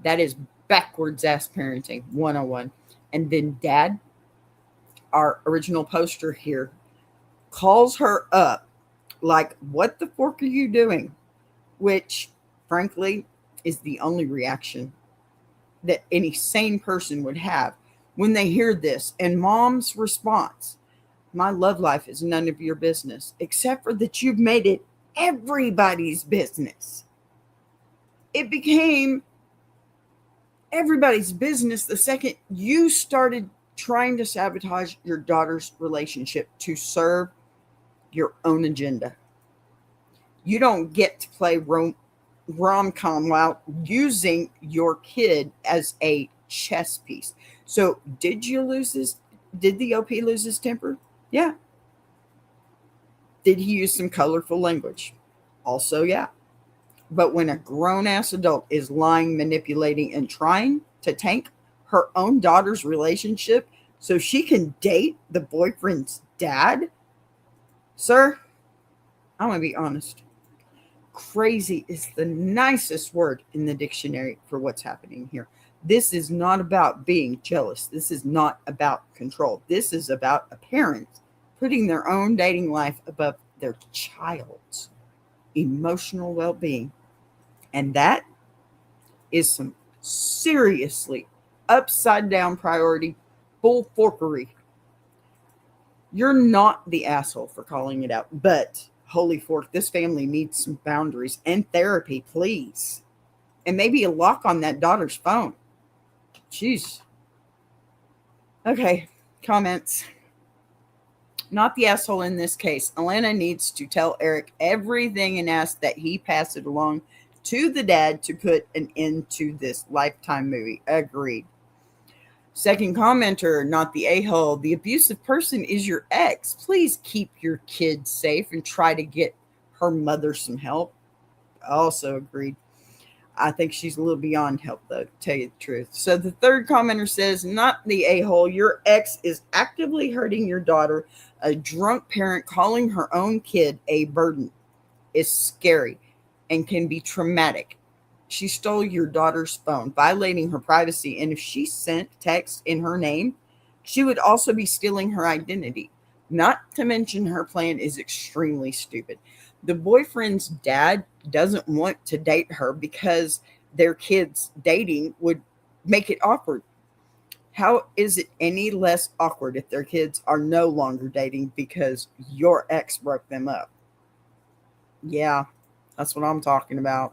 That is backwards ass parenting 101. And then dad, our original poster here, calls her up like, what the fork are you doing? Which, frankly, is the only reaction that any sane person would have when they hear this. And mom's response, my love life is none of your business, except for that you've made it everybody's business. It became everybody's business the second you started trying to sabotage your daughter's relationship to serve your own agenda. You don't get to play rom-com while using your kid as a chess piece. So did the OP lose his temper? Yeah. Did he use some colorful language? Also, yeah. But when a grown-ass adult is lying, manipulating, and trying to tank her own daughter's relationship so she can date the boyfriend's dad, sir, I'm going to be honest. Crazy is the nicest word in the dictionary for what's happening here. This is not about being jealous. This is not about control. This is about a parent putting their own dating life above their child's emotional well-being. And that is some seriously upside down priority bull forkery. You're not the asshole for calling it out, but holy fork, this family needs some boundaries and therapy, please. And maybe a lock on that daughter's phone. Jeez. Okay, comments. Not the asshole in this case. Alana needs to tell Eric everything and ask that he pass it along to the dad to put an end to this Lifetime movie. Agreed. Second commenter, not the a-hole. The abusive person is your ex. Please keep your kid safe and try to get her mother some help. Also agreed. I think she's a little beyond help, though, to tell you the truth. So the third commenter says, not the a-hole. Your ex is actively hurting your daughter. A drunk parent calling her own kid a burden is scary and can be traumatic. She stole your daughter's phone, violating her privacy. And if she sent text in her name, she would also be stealing her identity. Not to mention her plan is extremely stupid. The boyfriend's dad doesn't want to date her because their kids dating would make it awkward. How is it any less awkward if their kids are no longer dating because your ex broke them up? Yeah, that's what I'm talking about.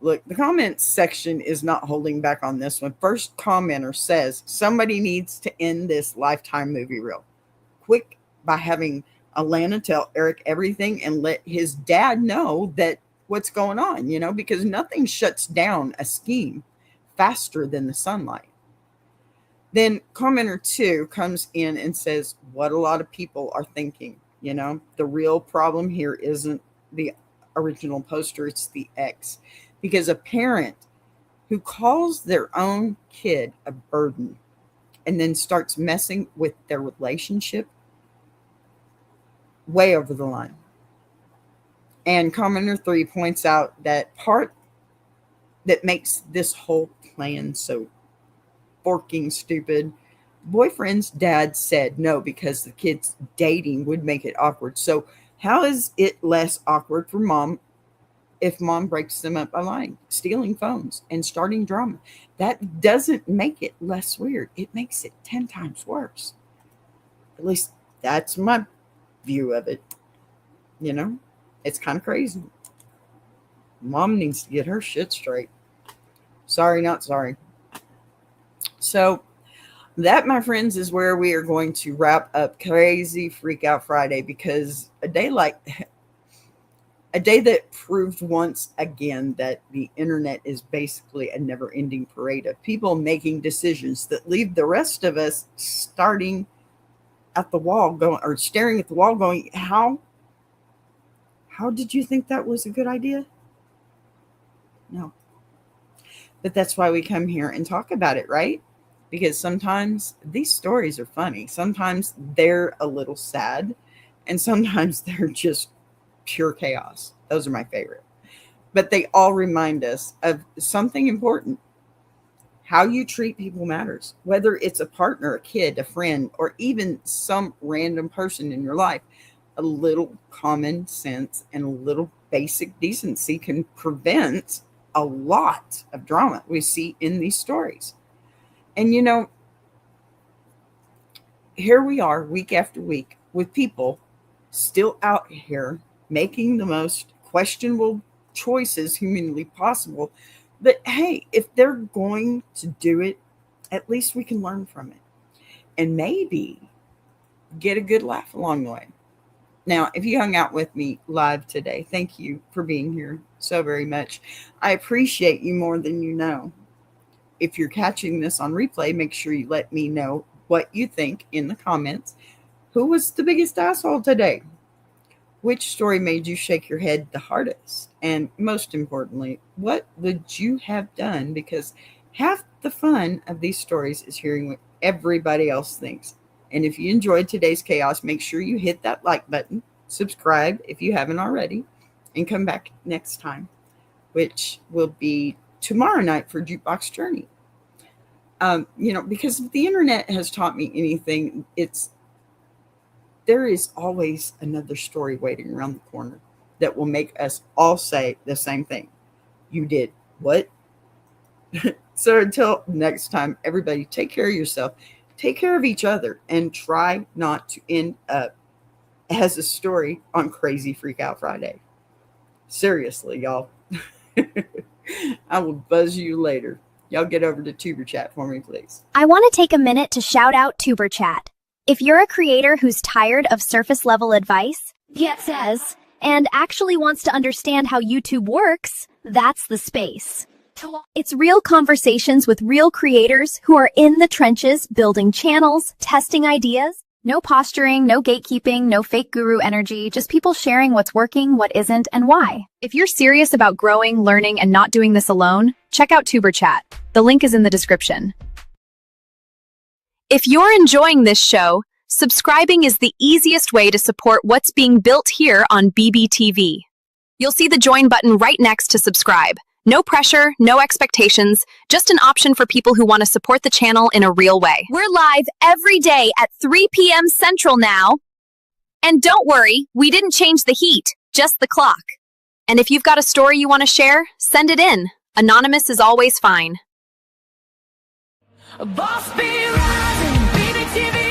Look, the comments section is not holding back on this one. First commenter says, somebody needs to end this Lifetime movie real quick by having Alana tell Eric everything and let his dad know that what's going on, because nothing shuts down a scheme faster than the sunlight. Then commenter 2 comes in and says what a lot of people are thinking. The real problem here isn't the original poster, it's the ex. Because a parent who calls their own kid a burden and then starts messing with their relationship, way over the line. And commenter 3 points out that part that makes this whole plan so forking stupid. Boyfriend's dad said no because the kids dating would make it awkward. So how is it less awkward for mom if mom breaks them up by lying, stealing phones, and starting drama? That doesn't make it less weird. It makes it 10 times worse. At least that's my view of it. It's kind of crazy. Mom needs to get her shit straight. Sorry, not sorry. So that, my friends, is where we are going to wrap up Crazy Freak Out Friday, because a day that proved once again that the internet is basically a never-ending parade of people making decisions that leave the rest of us staring at the wall going, how did you think that was a good idea? No. But that's why we come here and talk about it, right? Because sometimes these stories are funny. Sometimes they're a little sad. And sometimes they're just pure chaos. Those are my favorite. But they all remind us of something important. How you treat people matters, whether it's a partner, a kid, a friend, or even some random person in your life. A little common sense and a little basic decency can prevent a lot of drama we see in these stories. And here we are week after week with people still out here making the most questionable choices humanly possible. But hey, if they're going to do it, at least we can learn from it and maybe get a good laugh along the way. Now, if you hung out with me live today, thank you for being here so very much. I appreciate you more than you know. If you're catching this on replay, make sure you let me know what you think in the comments. Who was the biggest asshole today? Which story made you shake your head the hardest? And most importantly, what would you have done? Because half the fun of these stories is hearing what everybody else thinks. And if you enjoyed today's chaos, make sure you hit that like button, subscribe if you haven't already, and come back next time, which will be tomorrow night for Jukebox Journey. Because if the internet has taught me anything, there is always another story waiting around the corner that will make us all say the same thing. You did what? So until next time, everybody, take care of yourself, take care of each other, and try not to end up as a story on Crazy Freak Out Friday. Seriously, y'all. I will buzz you later. Y'all get over to Tuber Chat for me, please. I want to take a minute to shout out Tuber Chat. If you're a creator who's tired of surface level advice, and actually wants to understand how YouTube works, that's the space. It's real conversations with real creators who are in the trenches, building channels, testing ideas. No posturing, no gatekeeping, no fake guru energy, just people sharing what's working, what isn't, and why. If you're serious about growing, learning, and not doing this alone, check out Tuber Chat. The link is in the description. If you're enjoying this show, subscribing is the easiest way to support what's being built here on BBTV. You'll see the join button right next to subscribe. No pressure, no expectations, just an option for people who want to support the channel in a real way. We're live every day at 3 p.m. Central now. And don't worry, we didn't change the heat, just the clock. And if you've got a story you want to share, send it in. Anonymous is always fine. Boss be rising, BBTV.